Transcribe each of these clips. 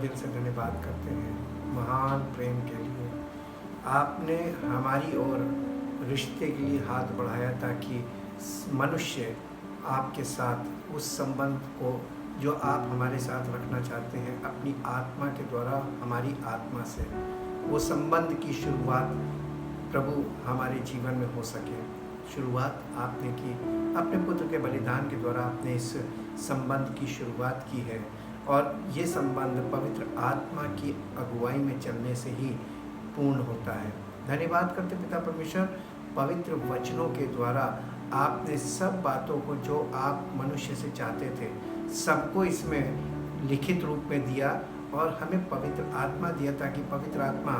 दिल से धन्यवाद करते हैं महान प्रेम के लिए। आपने हमारी ओर रिश्ते के लिए हाथ बढ़ाया ताकि मनुष्य आपके साथ उस संबंध को जो आप हमारे साथ रखना चाहते हैं अपनी आत्मा के द्वारा हमारी आत्मा से, वो संबंध की शुरुआत प्रभु हमारे जीवन में हो सके। शुरुआत आपने की, अपने पुत्र के बलिदान के द्वारा आपने इस संबंध की शुरुआत की है और ये संबंध पवित्र आत्मा की अगुवाई में चलने से ही पूर्ण होता है। धन्यवाद करते पिता परमेश्वर, पवित्र वचनों के द्वारा आपने सब बातों को जो आप मनुष्य से चाहते थे सबको इसमें लिखित रूप में दिया और हमें पवित्र आत्मा दिया ताकि पवित्र आत्मा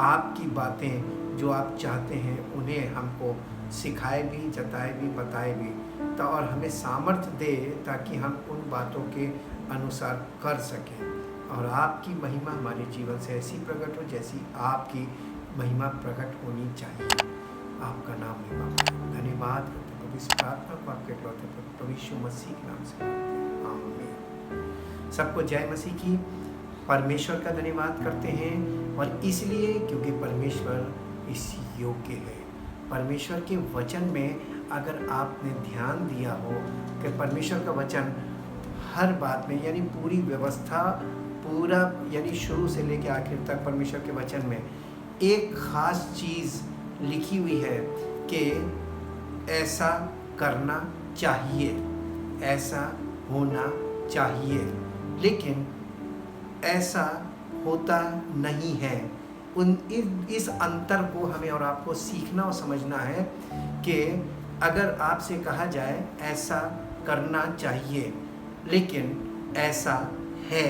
आपकी बातें जो आप चाहते हैं उन्हें हमको सिखाए भी, जताए भी, बताए भी तो और हमें सामर्थ्य दे ताकि हम उन बातों के अनुसार कर सकें और आपकी महिमा हमारे जीवन से ऐसी प्रकट हो जैसी आपकी महिमा प्रकट होनी चाहिए। आपका नाम महिमा पाए। धन्यवाद करते हैं इस प्रार्थना को आपके इकलौते प्रभु यीशु मसीह के नाम से आमीन। सबको जय मसीह की। परमेश्वर का धन्यवाद करते हैं और इसलिए क्योंकि परमेश्वर इस योग्य है। परमेश्वर के वचन में अगर आपने ध्यान दिया हो कि परमेश्वर का वचन हर बात में यानी पूरी व्यवस्था पूरा यानी शुरू से लेकर आखिर तक परमेश्वर के वचन में एक खास चीज़ लिखी हुई है कि ऐसा करना चाहिए, ऐसा होना चाहिए, लेकिन ऐसा होता नहीं है। इस अंतर को हमें और आपको सीखना और समझना है कि अगर आपसे कहा जाए ऐसा करना चाहिए लेकिन ऐसा है,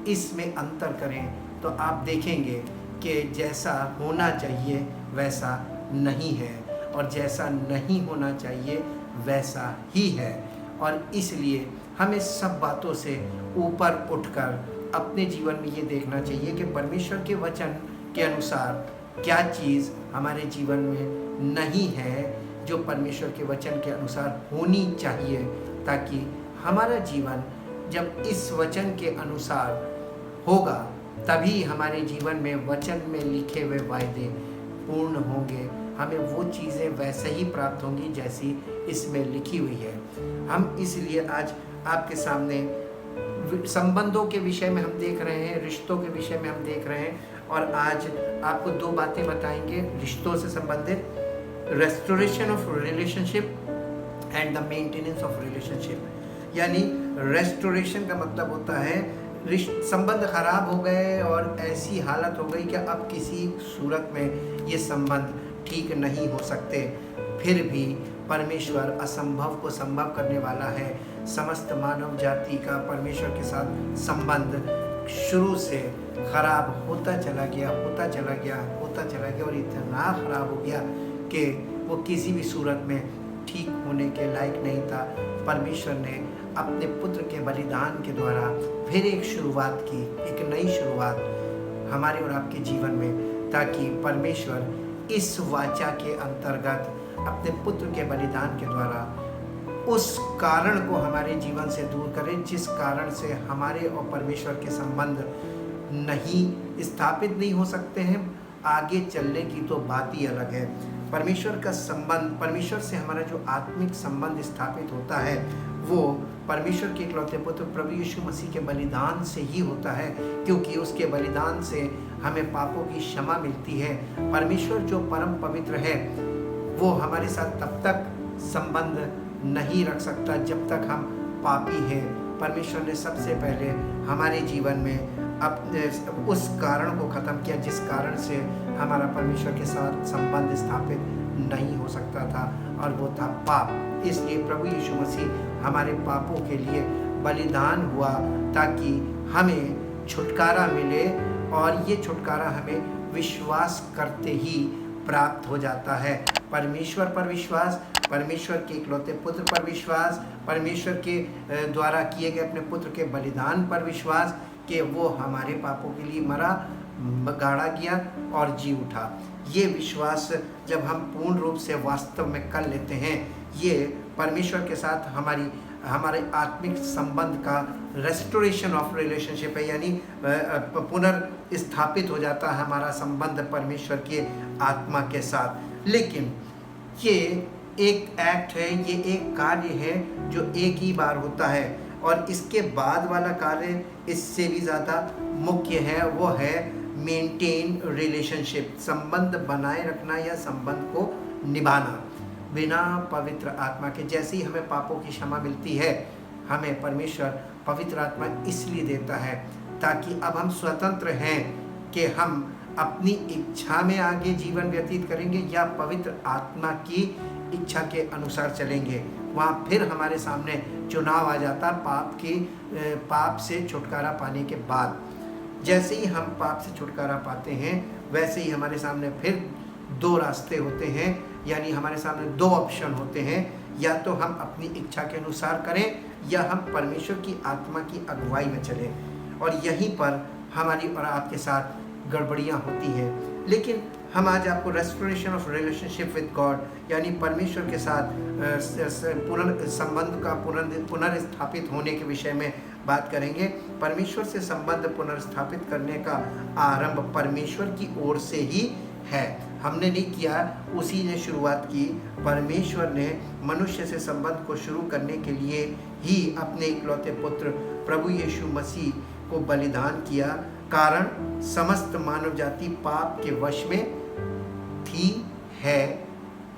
इसमें अंतर करें तो आप देखेंगे कि जैसा होना चाहिए वैसा नहीं है और जैसा नहीं होना चाहिए वैसा ही है। और इसलिए हमें सब बातों से ऊपर उठकर अपने जीवन में ये देखना चाहिए कि परमेश्वर के वचन के अनुसार क्या चीज़ हमारे जीवन में नहीं है जो परमेश्वर के वचन के अनुसार होनी चाहिए, ताकि हमारा जीवन जब इस वचन के अनुसार होगा तभी हमारे जीवन में वचन में लिखे हुए वायदे पूर्ण होंगे। हमें वो चीज़ें वैसे ही प्राप्त होंगी जैसी इसमें लिखी हुई है। हम इसलिए आज आपके सामने संबंधों के विषय में हम देख रहे हैं, रिश्तों के विषय में हम देख रहे हैं और आज आपको दो बातें बताएंगे रिश्तों से संबंधित, restoration of relationship and the maintenance of relationship. यानी रेस्टोरेशन का मतलब होता है संबंध खराब हो गए और ऐसी हालत हो गई कि अब किसी सूरत में ये संबंध ठीक नहीं हो सकते, फिर भी परमेश्वर असंभव को संभव करने वाला है। समस्त मानव जाति का परमेश्वर के साथ संबंध शुरू से खराब होता चला गया और इतना खराब हो गया कि वो किसी भी सूरत में ठीक होने के लायक नहीं था। परमेश्वर ने अपने पुत्र के बलिदान के द्वारा फिर एक शुरुआत की, एक नई शुरुआत हमारे और आपके जीवन में, ताकि परमेश्वर इस वाचा के अंतर्गत अपने पुत्र के बलिदान के द्वारा उस कारण को हमारे जीवन से दूर करें जिस कारण से हमारे और परमेश्वर के संबंध नहीं स्थापित नहीं हो सकते हैं। आगे चलने की तो बात ही अलग है। परमेश्वर का संबंध, परमेश्वर से हमारा जो आत्मिक संबंध स्थापित होता है वो परमेश्वर के इकलौते पुत्र प्रभु यीशु मसीह के बलिदान से ही होता है, क्योंकि उसके बलिदान से हमें पापों की क्षमा मिलती है। परमेश्वर जो परम पवित्र है वो हमारे साथ तब तक संबंध नहीं रख सकता जब तक हम पापी हैं। परमेश्वर ने सबसे पहले हमारे जीवन में अपने उस कारण को ख़त्म किया जिस कारण से हमारा परमेश्वर के साथ संबंध स्थापित नहीं हो सकता था, और वो था पाप। इसलिए प्रभु यीशु मसीह हमारे पापों के लिए बलिदान हुआ ताकि हमें छुटकारा मिले, और ये छुटकारा हमें विश्वास करते ही प्राप्त हो जाता है। परमेश्वर पर विश्वास, परमेश्वर के इकलौते पुत्र पर विश्वास, परमेश्वर के द्वारा किए गए अपने पुत्र के बलिदान पर विश्वास कि वो हमारे पापों के लिए मरा, गाड़ा गया और जी उठा। ये विश्वास जब हम पूर्ण रूप से वास्तव में कर लेते हैं, ये परमेश्वर के साथ हमारी हमारे आत्मिक संबंध का रेस्टोरेशन ऑफ रिलेशनशिप है, यानी पुनर्स्थापित हो जाता है हमारा संबंध परमेश्वर के आत्मा के साथ। लेकिन ये एक एक्ट है, ये एक कार्य है जो एक ही बार होता है, और इसके बाद वाला कार्य इससे भी ज़्यादा मुख्य है, वो है मेंटेन रिलेशनशिप, संबंध बनाए रखना या संबंध को निभाना बिना पवित्र आत्मा के। जैसे ही हमें पापों की क्षमा मिलती है, हमें परमेश्वर पवित्र आत्मा इसलिए देता है ताकि अब हम स्वतंत्र हैं कि हम अपनी इच्छा में आगे जीवन व्यतीत करेंगे या पवित्र आत्मा की इच्छा के अनुसार चलेंगे। वहाँ फिर हमारे सामने चुनाव आ जाता पाप से छुटकारा पाने के बाद। जैसे ही हम पाप से छुटकारा पाते हैं, वैसे ही हमारे सामने फिर दो रास्ते होते हैं, यानी हमारे सामने दो ऑप्शन होते हैं, या तो हम अपनी इच्छा के अनुसार करें या हम परमेश्वर की आत्मा की अगुवाई में चलें। और यहीं पर हमारी और आपके साथ गड़बड़ियाँ होती हैं। लेकिन हम आज आपको restoration of relationship with God, यानी परमेश्वर के साथ संबंध का पुनर्स्थापित होने के विषय में बात करेंगे। परमेश्वर से संबंध पुनर्स्थापित करने का आरंभ परमेश्वर की ओर से ही है, हमने नहीं किया, उसी ने शुरुआत की। परमेश्वर ने मनुष्य से संबंध को शुरू करने के लिए ही अपने इकलौते पुत्र प्रभु यीशु मसीह को बलिदान किया। कारण समस्त मानव जाति पाप के वश में थी है,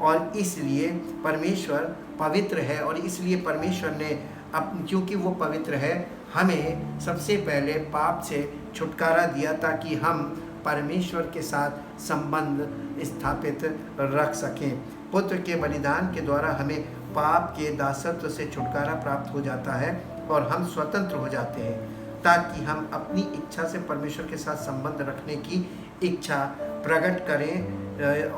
और इसलिए परमेश्वर पवित्र है, और इसलिए परमेश्वर ने क्योंकि वो पवित्र है, हमें सबसे पहले पाप से छुटकारा दिया ताकि हम परमेश्वर के साथ संबंध स्थापित रख सकें। पुत्र के बलिदान के द्वारा हमें पाप के दासत्व से छुटकारा प्राप्त हो जाता है और हम स्वतंत्र हो जाते हैं, ताकि हम अपनी इच्छा से परमेश्वर के साथ संबंध रखने की इच्छा प्रकट करें।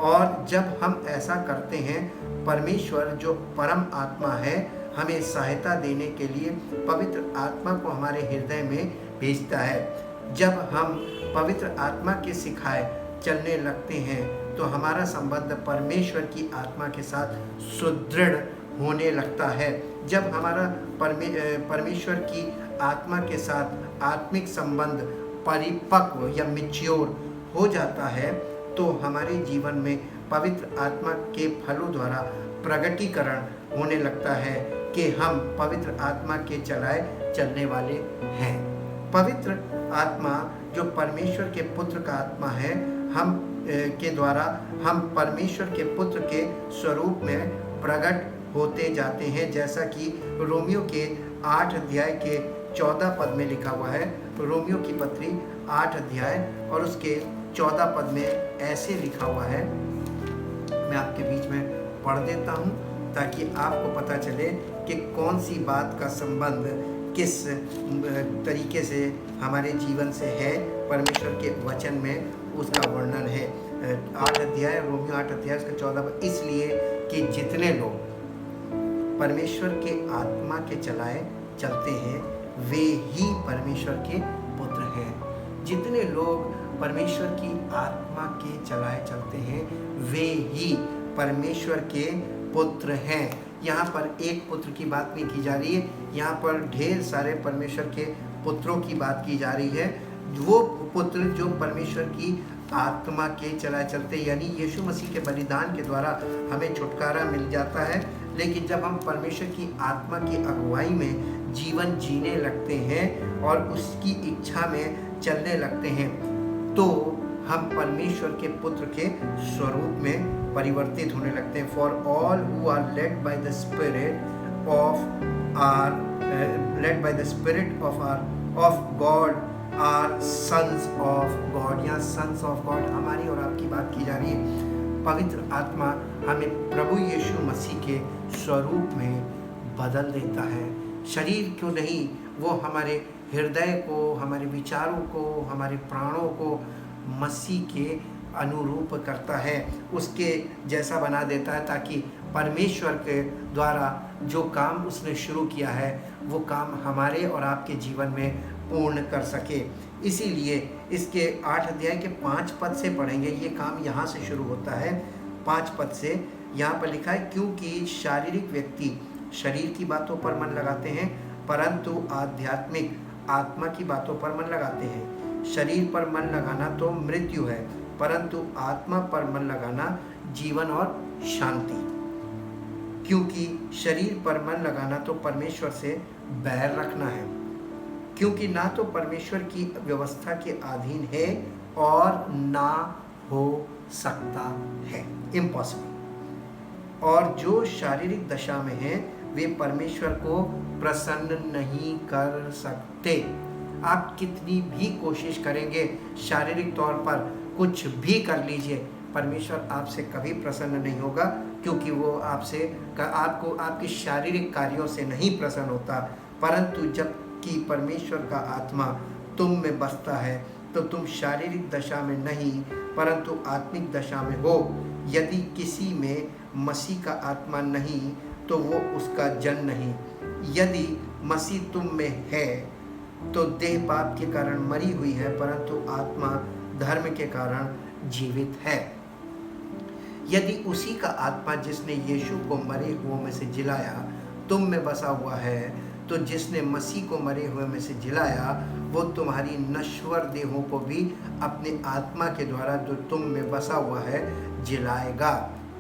और जब हम ऐसा करते हैं, परमेश्वर जो परम आत्मा है हमें सहायता देने के लिए पवित्र आत्मा को हमारे हृदय में भेजता है। जब हम पवित्र आत्मा के सिखाए चलने लगते हैं तो हमारा संबंध परमेश्वर की आत्मा के साथ सुदृढ़ होने लगता है। जब हमारा परमेश्वर की आत्मा के साथ आत्मिक संबंध परिपक्व या मैच्योर हो जाता है, तो हमारे जीवन में पवित्र आत्मा के फलों द्वारा प्रगटीकरण होने लगता है कि हम पवित्र आत्मा के चलाए चलने वाले हैं। पवित्र आत्मा जो परमेश्वर के पुत्र का आत्मा है, हम के द्वारा हम परमेश्वर के पुत्र के स्वरूप में प्रकट होते जाते हैं, जैसा कि रोमियो के 8 अध्याय के 14 पद में लिखा हुआ है। रोमियो की पत्री 8 अध्याय और उसके 14 पद में ऐसे लिखा हुआ है, मैं आपके बीच में पढ़ देता हूँ ताकि आपको पता चले कि कौन सी बात का संबंध किस तरीके से हमारे जीवन से है। परमेश्वर के वचन में उसका वर्णन है। 8 अध्याय रोमियो 8 अध्याय उसका 14 पद, इसलिए कि जितने लोग परमेश्वर के आत्मा के चलाए चलते हैं वे ही परमेश्वर के पुत्र हैं। जितने लोग परमेश्वर की आत्मा के चलाए चलते हैं वे ही परमेश्वर के पुत्र हैं। यहाँ पर एक पुत्र की बात नहीं की जा रही है, यहाँ पर ढेर सारे परमेश्वर के पुत्रों की बात की जा रही है। वो पुत्र जो परमेश्वर की आत्मा के चलाए चलते, यानी यीशु मसीह के बलिदान के द्वारा हमें छुटकारा मिल जाता है। लेकिन जब हम परमेश्वर की आत्मा की अगुवाई में जीवन जीने लगते हैं और उसकी इच्छा में चलने लगते हैं, तो हम परमेश्वर के पुत्र के स्वरूप में परिवर्तित होने लगते हैं। For all who are led by the spirit of God are sons of God. यहाँ सन्स ऑफ गॉड हमारी और आपकी बात की जा रही है। पवित्र आत्मा हमें प्रभु यीशु मसीह के स्वरूप में बदल देता है। शरीर क्यों नहीं, वो हमारे हृदय को, हमारे विचारों को, हमारे प्राणों को मसीह के अनुरूप करता है, उसके जैसा बना देता है, ताकि परमेश्वर के द्वारा जो काम उसने शुरू किया है वो काम हमारे और आपके जीवन में पूर्ण कर सके। इसीलिए इसके 8 अध्याय के 5 पद से पढ़ेंगे। ये काम यहाँ से शुरू होता है 5 पद से। यहाँ पर लिखा है, क्योंकि शारीरिक व्यक्ति शरीर की बातों पर मन लगाते हैं, परंतु आध्यात्मिक आत्मा की बातों पर मन लगाते हैं। शरीर पर मन लगाना तो मृत्यु है, परंतु आत्मा पर मन लगाना जीवन और शांति। क्योंकि शरीर पर मन लगाना तो परमेश्वर से बैर रखना है, क्योंकि ना तो परमेश्वर की व्यवस्था के अधीन है और ना हो सकता है, इम्पॉसिबल। और जो शारीरिक दशा में है वे परमेश्वर को प्रसन्न नहीं कर सकते। आप कितनी भी कोशिश करेंगे, शारीरिक तौर पर कुछ भी कर लीजिए, परमेश्वर आपसे कभी प्रसन्न नहीं होगा, क्योंकि वो आपको आपके शारीरिक कार्यों से नहीं प्रसन्न होता। परंतु जब कि परमेश्वर का आत्मा तुम में बसता है तो तुम शारीरिक दशा में नहीं परंतु आत्मिक दशा में हो। यदि किसी में मसीह का आत्मा नहीं तो वो उसका जन नहीं। यदि मसीह तुम में है तो देह पाप के कारण मरी हुई है, परंतु आत्मा धर्म के कारण जीवित है। यदि उसी का आत्मा जिसने यीशु को मरे हुओं में से जिलाया तुम में बसा हुआ है, तो जिसने मसीह को मरे हुए में से जिलाया वो तुम्हारी नश्वर देहों को भी अपने आत्मा के द्वारा जो तुम में बसा हुआ है जिलाएगा।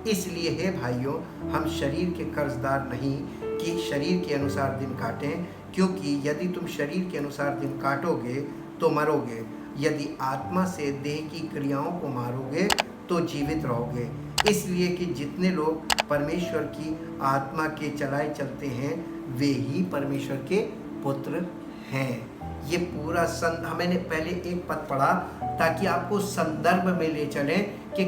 इसलिए हे भाइयों, हम शरीर के कर्जदार नहीं कि शरीर के अनुसार दिन काटें, क्योंकि यदि तुम शरीर के अनुसार दिन काटोगे तो मरोगे, यदि आत्मा से देह की क्रियाओं को मारोगे तो जीवित रहोगे। इसलिए कि जितने लोग परमेश्वर की आत्मा के चलाए चलते हैं वे ही परमेश्वर के पुत्र हैं। ये पूरा मैंने पहले एक पद पढ़ा ताकि आपको संदर्भ में ले चलें कि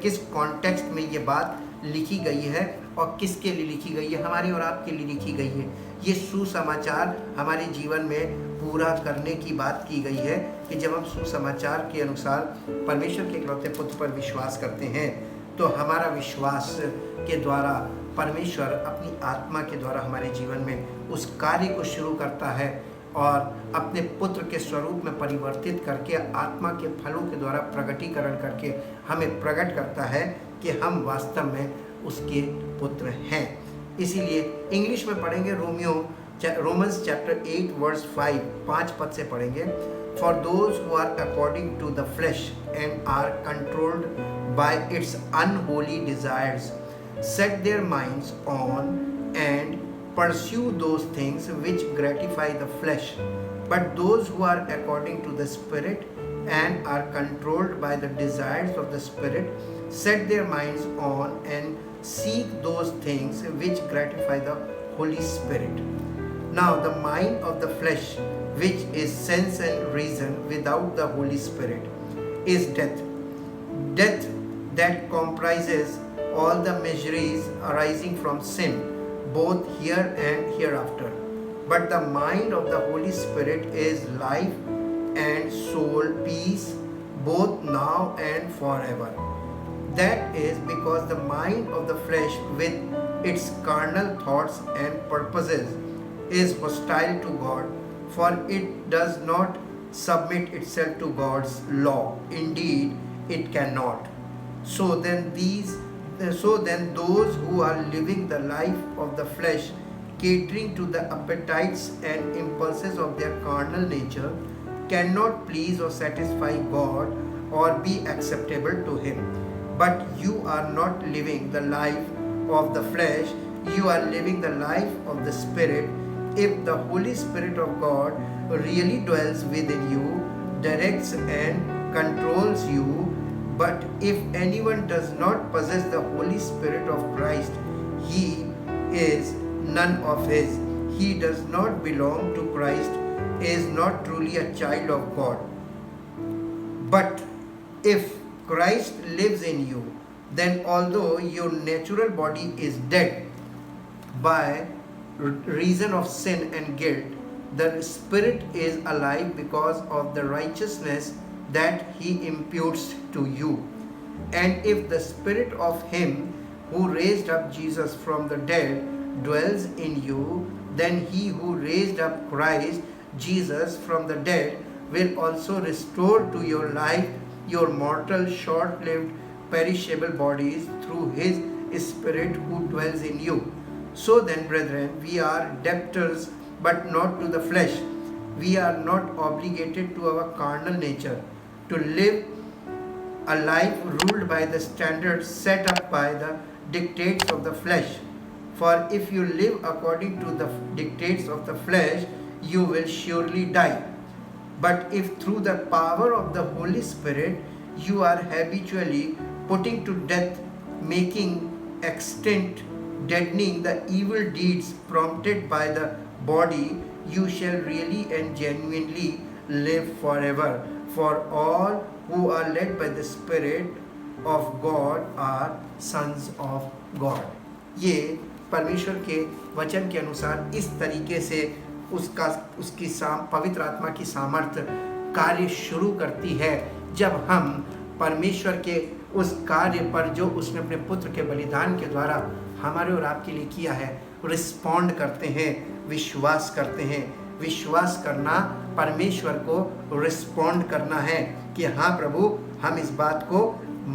किस कॉन्टेक्स्ट में ये बात लिखी गई है और किसके लिए लिखी गई है। हमारी और आपके लिए लिखी गई है। ये सुसमाचार हमारे जीवन में पूरा करने की बात की गई है कि जब हम सुसमाचार के अनुसार परमेश्वर के इकलौते पुत्र पर विश्वास करते हैं तो हमारा विश्वास के द्वारा परमेश्वर अपनी आत्मा के द्वारा हमारे जीवन में उस कार्य को शुरू करता है और अपने पुत्र के स्वरूप में परिवर्तित करके आत्मा के फलों के द्वारा प्रगटीकरण करके हमें प्रकट करता है कि हम वास्तव में उसके पुत्र हैं। इसीलिए इंग्लिश में पढ़ेंगे रोमन्स चैप्टर 8 वर्स 5 पद से पढ़ेंगे। For those who are according to the flesh and are controlled by its unholy desires set their minds on and pursue those things which gratify the flesh. But those who are according to the Spirit and are controlled by the desires of the Spirit set their minds on and seek those things which gratify the Holy Spirit. Now the mind of the flesh, which is sense and reason without the Holy Spirit, is death. Death that comprises all the miseries arising from sin, both here and hereafter. But the mind of the Holy Spirit is life and soul peace, both now and forever. That is because the mind of the flesh with its carnal thoughts and purposes is hostile to God, for it does not submit itself to God's law. Indeed, it cannot. So then those who are living the life of the flesh, catering to the appetites and impulses of their carnal nature, cannot please or satisfy God or be acceptable to Him. But you are not living the life of the flesh, you are living the life of the Spirit. If the Holy Spirit of God really dwells within you, directs and controls you. But if anyone does not possess the Holy Spirit of Christ, he is none of his. He does not belong to Christ, is not truly a child of God. But if Christ lives in you, then although your natural body is dead by reason of sin and guilt, the Spirit is alive because of the righteousness that He imputes to you. And if the Spirit of Him who raised up Jesus from the dead dwells in you, then He who raised up Christ Jesus from the dead will also restore to your life your mortal, short-lived, perishable bodies through His Spirit who dwells in you. So then, brethren, we are debtors, but not to the flesh. We are not obligated to our carnal nature to live a life ruled by the standards set up by the dictates of the flesh. For if you live according to the dictates of the flesh, you will surely die. But if through the power of the Holy Spirit you are habitually putting to death, making extinct, deadening the evil deeds prompted by the body, you shall really and genuinely live forever. For all who are led by the Spirit of God are sons of God. ये परमेश्वर के वचन के अनुसार इस तरीके से उसकी पवित्र आत्मा की सामर्थ्य कार्य शुरू करती है जब हम परमेश्वर के उस कार्य पर जो उसने अपने पुत्र के बलिदान के द्वारा हमारे और आपके लिए किया है रिस्पॉन्ड करते हैं, विश्वास करते हैं। विश्वास करना परमेश्वर को रिस्पॉन्ड करना है कि हाँ प्रभु, हम इस बात को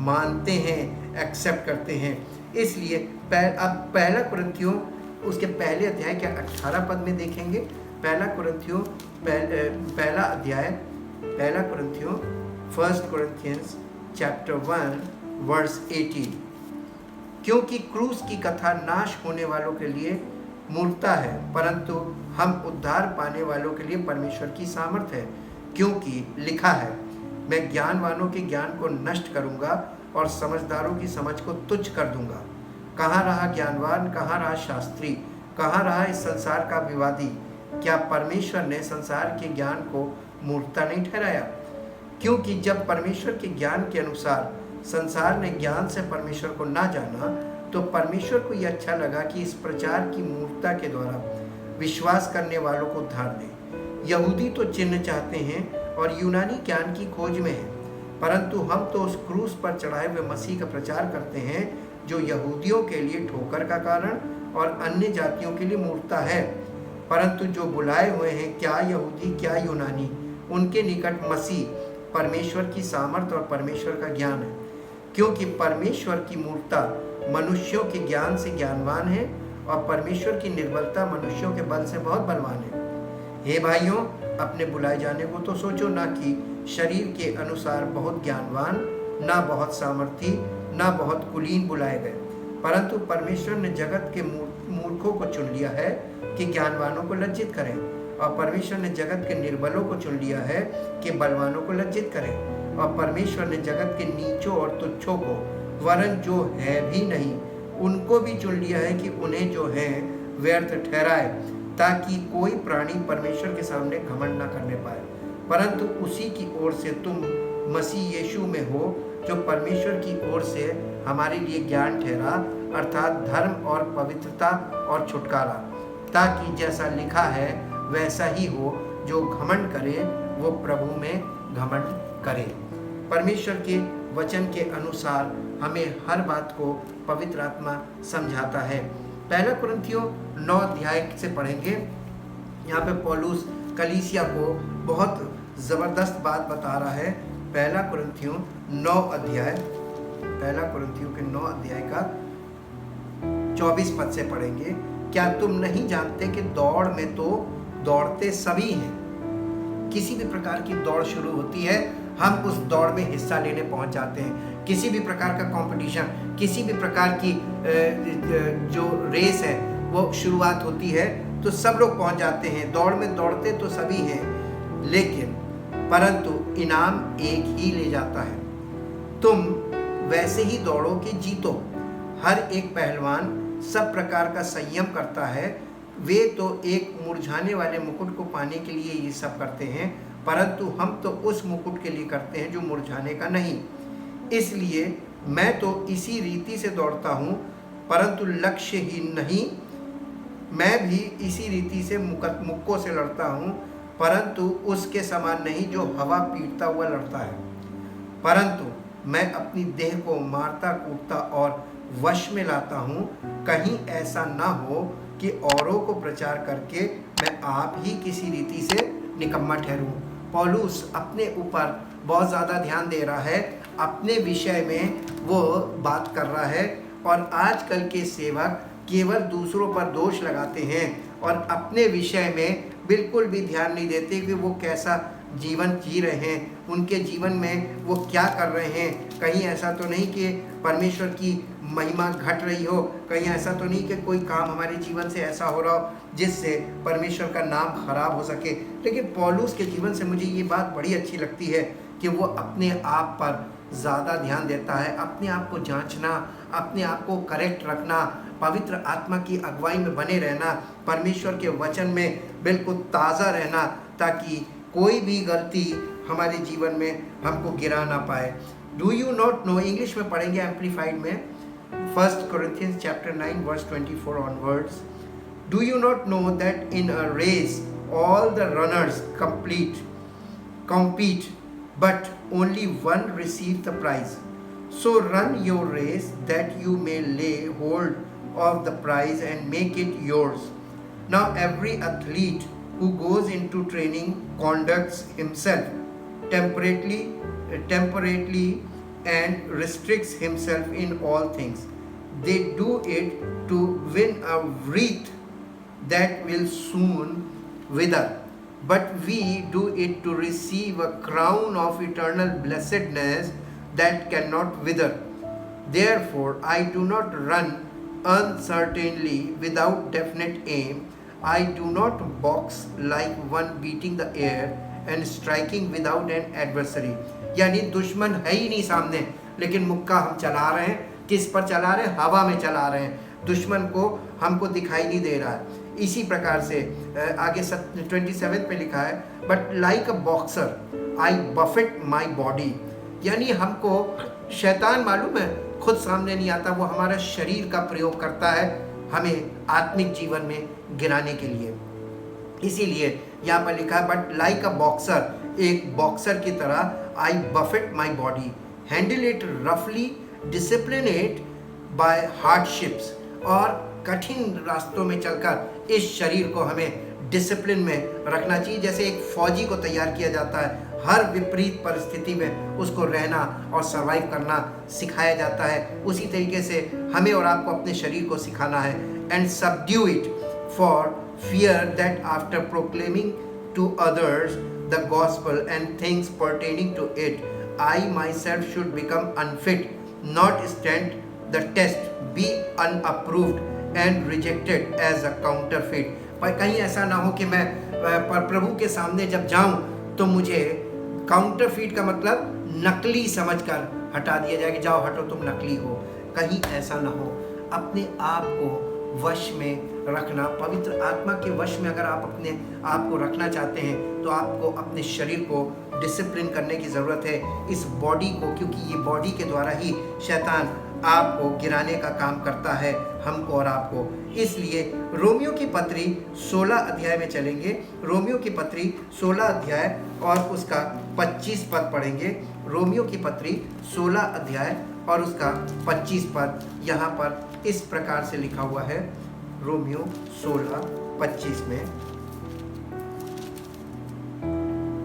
मानते हैं, एक्सेप्ट करते हैं। इसलिए अब पहला कुरिन्थियों उसके पहले अध्याय के 18 पद में देखेंगे। पहला कुरिन्थियों पहला अध्याय, पहला कुरिन्थियों 1 Corinthians chapter 1 verse 18। क्योंकि क्रूस की कथा नाश होने वालों के लिए मूर्खता है, परंतु हम उद्धार पाने वालों के लिए परमेश्वर की सामर्थ है। क्योंकि लिखा है, मैं ज्ञानवानों के ज्ञान को नष्ट करूंगा और समझदारों की समझ को तुच्छ कर दूंगा। कहाँ रहा ज्ञानवान, कहाँ रहा शास्त्री, कहाँ रहा इस संसार का विवादी? क्या परमेश्वर ने संसार के ज्ञान को मूर्खता नहीं ठहराया? क्योंकि जब परमेश्वर के ज्ञान के अनुसार संसार ने ज्ञान से परमेश्वर को ना जाना, तो परमेश्वर को यह अच्छा लगा कि इस प्रचार की मूर्खता के द्वारा विश्वास करने वालों को उद्धार दे। यहूदी तो चिन्ह चाहते हैं और यूनानी ज्ञान की खोज में है, परंतु हम तो उस क्रूस पर चढ़ाए हुए मसीह का प्रचार करते हैं, जो यहूदियों के लिए ठोकर का कारण और अन्य जातियों के लिए मूर्खता है। परंतु जो बुलाए हुए हैं, क्या यहूदी क्या यूनानी, उनके निकट मसीह परमेश्वर की सामर्थ और परमेश्वर का ज्ञान है। क्योंकि परमेश्वर की मूर्खता मनुष्यों के ज्ञान से ज्ञानवान है और परमेश्वर की निर्बलता मनुष्यों के बल से बहुत बलवान है। हे भाइयों, अपने बुलाए जाने को तो सोचो, ना कि शरीर के अनुसार बहुत ज्ञानवान, ना बहुत सामर्थी, ना बहुत कुलीन बुलाए गए, परंतु परमेश्वर ने जगत के मूर्खों को चुन लिया है कि ज्ञानवानों को लज्जित करें, और परमेश्वर ने जगत के निर्बलों को चुन लिया है कि बलवानों को लज्जित करें, और परमेश्वर ने जगत के नीचों और तुच्छों को, वरन जो है भी नहीं, उनको भी चुन लिया है कि उन्हें जो है व्यर्थ ठहराए, ताकि कोई प्राणी परमेश्वर के सामने घमंड न करने पाए। परंतु उसी की ओर से तुम मसीह यीशु में हो, जो परमेश्वर की ओर से हमारे लिए ज्ञान ठहरा, अर्थात धर्म और पवित्रता और छुटकारा, ताकि जैसा लिखा है वैसा ही हो, जो घमंड करे वो प्रभु में घमंड करे। परमेश्वर के वचन के अनुसार हमें हर बात को पवित्र आत्मा समझाता है। पहला कुरिन्थियों 9 अध्याय से पढ़ेंगे। यहाँ पे पौलुस कलीसिया को बहुत ज़बरदस्त बात बता रहा है। पहला कुरिन्थियों 9 अध्याय, पहला कुरिन्थियों के 9 अध्याय का 24 पद से पढ़ेंगे। क्या तुम नहीं जानते कि दौड़ में तो दौड़ते सभी हैं? किसी भी प्रकार की दौड़ शुरू होती है, हम उस दौड़ में हिस्सा लेने पहुंच जाते हैं। किसी भी प्रकार का कंपटीशन, किसी भी प्रकार की जो रेस है वो शुरुआत होती है तो सब लोग पहुंच जाते हैं। दौड़ में दौड़ते तो सभी हैं, लेकिन परंतु इनाम एक ही ले जाता है। तुम वैसे ही दौड़ो कि जीतो। हर एक पहलवान सब प्रकार का संयम करता है। वे तो एक मुरझाने वाले मुकुट को पाने के लिए ये सब करते हैं, परंतु हम तो उस मुकुट के लिए करते हैं जो मुरझाने का नहीं। इसलिए मैं तो इसी रीति से दौड़ता हूँ, परंतु लक्ष्यहीन नहीं। मैं भी इसी रीति से मुक्कों से लड़ता हूँ, परंतु उसके समान नहीं जो हवा पीटता हुआ लड़ता है। परंतु मैं अपनी देह को मारता कूटता और वश में लाता हूँ, कहीं ऐसा ना हो कि औरों को प्रचार करके मैं आप ही किसी रीति से निकम्मा ठहरूं। पौलुस अपने ऊपर बहुत ज़्यादा ध्यान दे रहा है, अपने विषय में वो बात कर रहा है। और आजकल के सेवक केवल दूसरों पर दोष लगाते हैं और अपने विषय में बिल्कुल भी ध्यान नहीं देते कि वो कैसा जीवन जी रहे हैं, उनके जीवन में वो क्या कर रहे हैं। कहीं ऐसा तो नहीं कि परमेश्वर की महिमा घट रही हो, कहीं ऐसा तो नहीं कि कोई काम हमारे जीवन से ऐसा हो रहा हो जिससे परमेश्वर का नाम खराब हो सके। लेकिन पौलुस के जीवन से मुझे ये बात बड़ी अच्छी लगती है कि वो अपने आप पर ज़्यादा ध्यान देता है, अपने आप को जांचना, अपने आप को करेक्ट रखना, पवित्र आत्मा की अगुवाई में बने रहना, परमेश्वर के वचन में बिल्कुल ताज़ा रहना, ताकि कोई भी गलती हमारे जीवन में हमको गिरा ना पाए। Do you not know, English में पढ़ेंगे एम्प्लीफाइड में, 1 Corinthians chapter 9 verse 24 onwards. Do you not know that in a race all the runners compete, but only one receives the prize? So run your race that you may lay hold of the prize and make it yours. Now every athlete who goes into training conducts himself temperately and restricts himself in all things. They do it to win a wreath that will soon wither, but we do it to receive a crown of eternal blessedness that cannot wither. Therefore, I do not run uncertainly without definite aim. I do not box like one beating the air and striking without an adversary. यानी दुश्मन है ही नहीं सामने, लेकिन मुक्का हम चला रहे हैं। किस पर चला रहे हैं? हवा में चला रहे हैं। दुश्मन को हमको दिखाई नहीं दे रहा है। इसी प्रकार से आगे 27 पे लिखा है, but like a boxer I buffet my body. यानी हमको शैतान मालूम है खुद सामने नहीं आता, वो हमारा शरीर का प्रयोग करता है हमें आत्मिक जीवन में गिराने के लिए। इसीलिए यहाँ पर लिखा है, बट लाइक अ बॉक्सर, एक बॉक्सर की तरह I buffet my body, handle it रफली, डिसिप्लिन इट बाय हार्डशिप्स। और कठिन रास्तों में चलकर इस शरीर को हमें डिसिप्लिन में रखना चाहिए। जैसे एक फौजी को तैयार किया जाता है, हर विपरीत परिस्थिति में उसको रहना और सर्वाइव करना सिखाया जाता है, उसी तरीके से हमें और आपको अपने शरीर को सिखाना है। And subdue it for fear that after proclaiming to others the gospel and things pertaining to it, I myself should become unfit, not stand the test, be unapproved and rejected as a counterfeit. पर कहीं ऐसा ना हो कि मैं प्रभु के सामने जब जाऊं तो मुझे काउंटरफीट का मतलब नकली समझकर हटा दिया जाए कि जाओ हटो तुम नकली हो। कहीं ऐसा ना हो। अपने आप को वश में रखना, पवित्र आत्मा के वश में अगर आप अपने आप को रखना चाहते हैं तो आपको अपने शरीर को डिसिप्लिन करने की ज़रूरत है, इस बॉडी को, क्योंकि ये बॉडी के द्वारा ही शैतान आपको गिराने का काम करता है, हमको और आपको। इसलिए रोमियो की पत्री 16 अध्याय में चलेंगे। रोमियो की पत्री 16 अध्याय और उसका 25 पद पढ़ेंगे। रोमियो की पत्री 16 अध्याय और उसका 25 पद यहाँ पर इस प्रकार से लिखा हुआ है। रोमियो 16:25 में,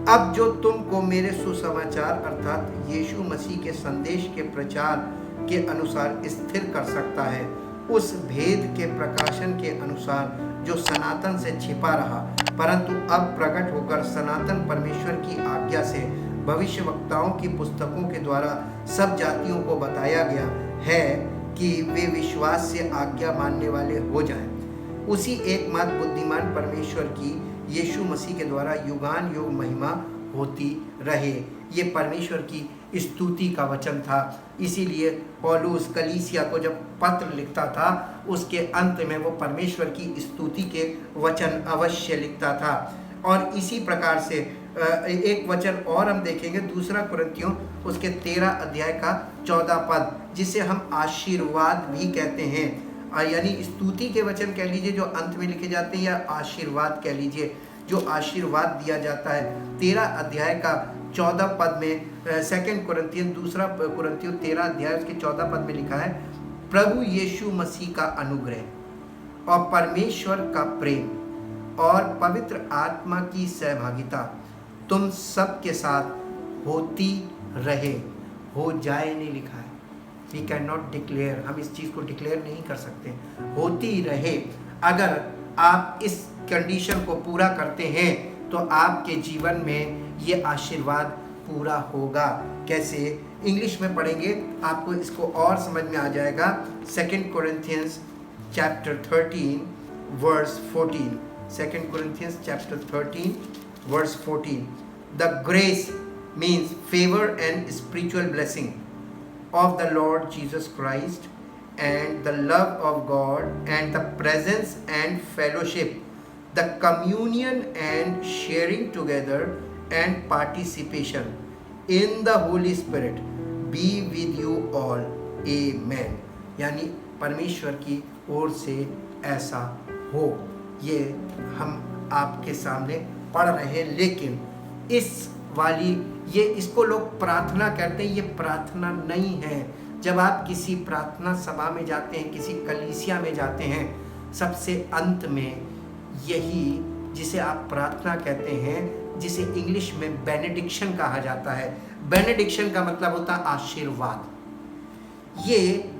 अब जो तुमको मेरे सुसमाचार अर्थात यीशु मसीह के संदेश के प्रचार के अनुसार स्थिर कर सकता है, उस भेद के प्रकाशन के अनुसार जो सनातन से छिपा रहा परंतु अब प्रकट होकर सनातन परमेश्वर की आज्ञा से भविष्यवक्ताओं की पुस्तकों के द्वारा सब जातियों को बताया गया है कि वे विश्वास से आज्ञा मानने वाले हो जाएं। उसी एकमात्र बुद्धिमान परमेश्वर की यीशु मसीह के द्वारा युगान युग महिमा होती रहे। ये परमेश्वर की स्तुति का वचन था। इसीलिए पौलुस कलीसिया को जब पत्र लिखता था उसके अंत में वो परमेश्वर की स्तुति के वचन अवश्य लिखता था। और इसी प्रकार से एक वचन और हम देखेंगे, 2 कुरिन्थियों उसके 13 अध्याय का 14 पद, जिसे हम आशीर्वाद भी कहते हैं, यानी स्तुति के वचन कह लीजिए जो अंत में लिखे जाते हैं, या आशीर्वाद कह लीजिए जो आशीर्वाद दिया जाता है। 13 अध्याय का 14 पद में 2 कुरिन्थियों 13 अध्याय उसके 14 पद में लिखा है, प्रभु यीशु मसीह का अनुग्रह और परमेश्वर का प्रेम और पवित्र आत्मा की सहभागिता तुम सब के साथ होती रहे, हो जाए नहीं लिखा है, वी कैन नॉट डिक्लेयर, हम इस चीज़ को डिक्लेयर नहीं कर सकते, होती रहे। अगर आप इस कंडीशन को पूरा करते हैं तो आपके जीवन में ये आशीर्वाद पूरा होगा। कैसे? इंग्लिश में पढ़ेंगे, आपको इसको और समझ में आ जाएगा। 2 Corinthians chapter 13 verse 14, 2 Corinthians chapter 13 verse 14, the grace means favor and spiritual blessing of the Lord Jesus Christ and the love of God and the presence and fellowship, the communion and sharing together and participation in the Holy Spirit be with you all. Amen. यानी परमेश्वर की ओर से ऐसा हो। ये हम आपके सामने पढ़ रहे हैं, लेकिन इस वाली ये इसको लोग प्रार्थना कहते हैं, ये प्रार्थना नहीं है। जब आप किसी प्रार्थना सभा में जाते हैं, किसी कलीसिया में जाते हैं, सबसे अंत में यही जिसे आप प्रार्थना कहते हैं, जिसे इंग्लिश में बेनेडिक्शन कहा जाता है। बेनेडिक्शन का मतलब होता है आशीर्वाद। ये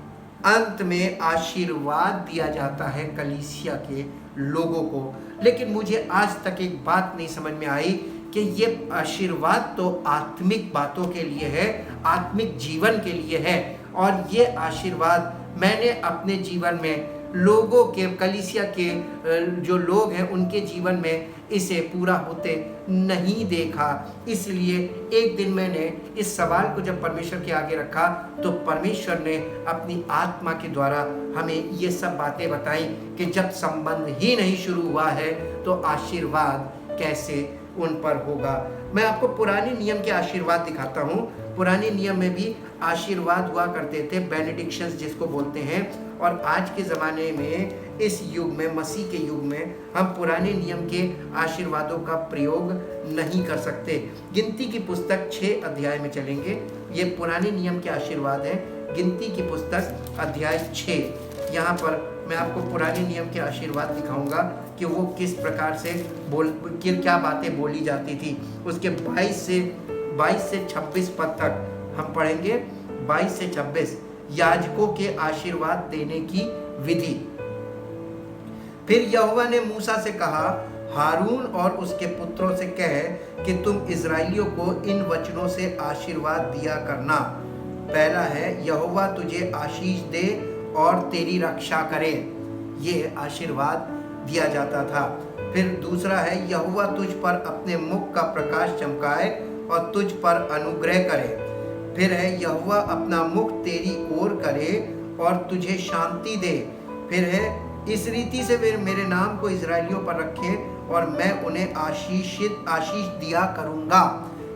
अंत में आशीर्वाद दिया जाता है कलीसिया के लोगों को। लेकिन मुझे आज तक एक बात नहीं समझ में आई कि ये आशीर्वाद तो आत्मिक बातों के लिए है, आत्मिक जीवन के लिए है, और ये आशीर्वाद मैंने अपने जीवन में लोगों के, कलीसिया के जो लोग हैं उनके जीवन में इसे पूरा होते नहीं देखा। इसलिए एक दिन मैंने इस सवाल को जब परमेश्वर के आगे रखा तो परमेश्वर ने अपनी आत्मा के द्वारा हमें ये सब बातें बताई कि जब संबंध ही नहीं शुरू हुआ है तो आशीर्वाद कैसे उन पर होगा। मैं आपको पुराने नियम के आशीर्वाद दिखाता हूँ। पुराने नियम में भी आशीर्वाद हुआ करते थे, बेनेडिक्शंस जिसको बोलते हैं। और आज के ज़माने में, इस युग में, मसीह के युग में, हम पुराने नियम के आशीर्वादों का प्रयोग नहीं कर सकते। गिनती की पुस्तक 6 अध्याय में चलेंगे। ये पुराने नियम के आशीर्वाद हैं। गिनती की पुस्तक अध्याय 6, यहाँ पर मैं आपको पुराने नियम के आशीर्वाद दिखाऊंगा कि वो किस प्रकार से क्या बातें बोली जाती थी। उसके 22 से 26 पद तक हम पढ़ेंगे। 22 से 26 याजकों के आशीर्वाद देने की विधि। फिर यहोवा ने मूसा से कहा, हारून और उसके पुत्रों से कह कि तुम इस्राएलियों को इन वचनों से आशीर्वाद दिया करना। पहला है, यहोवा तुझे आशीष दे और तेरी रक्षा करे। ये आशीर्वाद दिया जाता था। फिर दूसरा है, यहोवा तुझ पर अपने मुख का प्रकाश चमकाए और तुझ पर अनुग्रह करे। फिर है, यहोवा अपना मुख तेरी ओर करे और तुझे शांति दे। फिर है, इस रीति से वे मेरे नाम को इस्राएलियों पर रखे और मैं उन्हें आशीष दिया करूंगा।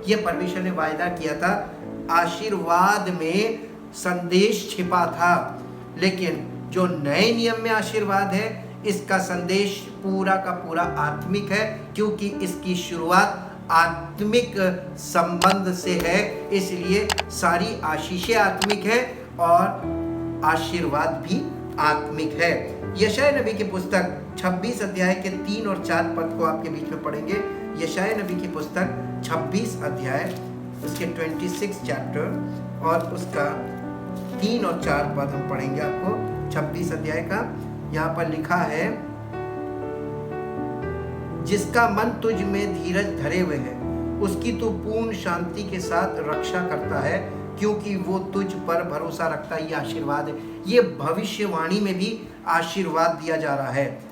ये परमेश्वर ने वायदा किया था। आशीर्वाद में संदेश छिपा था, लेकिन जो नए नियम में आशीर्वाद है, इसका संदेश पूरा का पूरा आत्मिक है, क्योंकि इसकी शुरुआत आत्मिक संबंध से है। इसलिए सारी आशीषें आत्मिक है और आशीर्वाद भी आत्मिक है। यशायाह नबी की पुस्तक 26 अध्याय के 3 और 4 पद को आपके बीच में पढ़ेंगे। यशायाह नबी की पुस्तक 26 अध्याय, उसके 26 चैप्टर और उसका 3 और 4 पद हम पढ़ेंगे आपको 26 अध्याय का। यहाँ पर लिखा है, जिसका मन तुझ में धीरज धरे हुए है, उसकी तू पूर्ण शांति के साथ रक्षा करता है, क्योंकि वो तुझ पर भरोसा रखता है। ये आशीर्वाद है। ये भविष्यवाणी में भी आशीर्वाद दिया जा रहा है।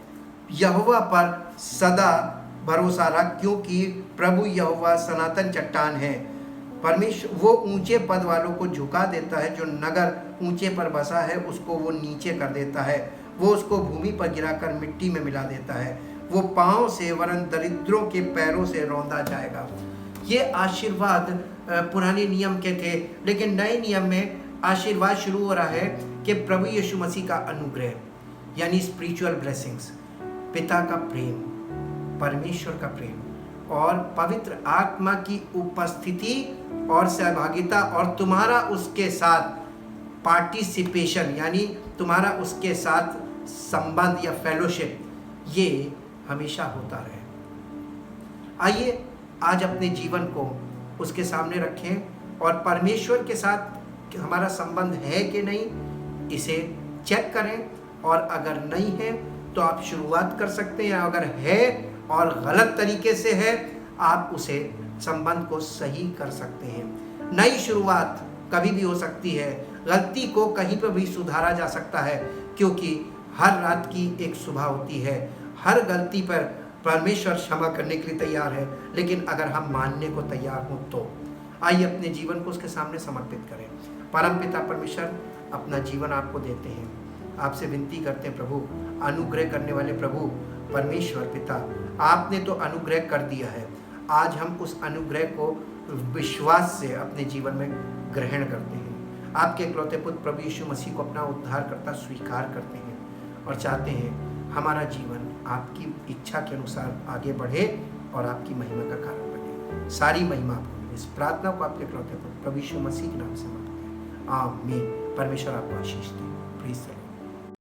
यहोवा पर सदा भरोसा रख, क्योंकि प्रभु यहोवा सनातन चट्टान है। परमेश्वर वो ऊंचे पद वालों को झुका देता है, जो नगर ऊंचे पर बसा है उसको वो नीचे कर देता है। वो उसको भूमि पर गिराकर मिट्टी में मिला देता है। वो पांव से वरन दरिद्रों के पैरों से रौंदा जाएगा। ये आशीर्वाद पुराने नियम के थे, लेकिन नए नियम में आशीर्वाद शुरू हो रहा है कि प्रभु यीशु मसीह का अनुग्रह, यानी स्पिरिचुअल ब्लेसिंग्स, पिता का प्रेम, परमेश्वर का प्रेम और पवित्र आत्मा की उपस्थिति और सहभागिता और तुम्हारा उसके साथ पार्टिसिपेशन, यानी तुम्हारा उसके साथ संबंध या फेलोशिप, ये हमेशा होता रहे। आइए आज अपने जीवन को उसके सामने रखें और परमेश्वर के साथ कि हमारा संबंध है कि नहीं, इसे चेक करें। और अगर नहीं है तो आप शुरुआत कर सकते हैं। अगर है और गलत तरीके से है, आप उसे संबंध को सही कर सकते हैं। नई शुरुआत कभी भी हो सकती है। गलती को कहीं पर भी सुधारा जा सकता है, क्योंकि हर रात की एक सुबह होती है। हर गलती पर परमेश्वर क्षमा करने के लिए तैयार है, लेकिन अगर हम मानने को तैयार हों तो आइए अपने जीवन को उसके सामने समर्पित करें। परमपिता परमेश्वर, अपना जीवन आपको देते हैं। आपसे विनती करते हैं प्रभु, अनुग्रह करने वाले प्रभु परमेश्वर पिता, आपने तो अनुग्रह कर दिया है। आज हम उस अनुग्रह को विश्वास से अपने जीवन में ग्रहण करते हैं। आपके इकलौते पुत्र प्रभु यीशु मसीह को अपना उद्धारकर्ता स्वीकार करते हैं और चाहते हैं हमारा जीवन आपकी इच्छा के अनुसार आगे बढ़े और आपकी महिमा का कारण बने। सारी महिमा आपको मिले। इस प्रार्थना को आपके इकलौते पुत्र प्रभु यीशु मसीह के नाम से मांगते हैं, आमीन। परमेश्वर आपको आशीष दे। प्लीज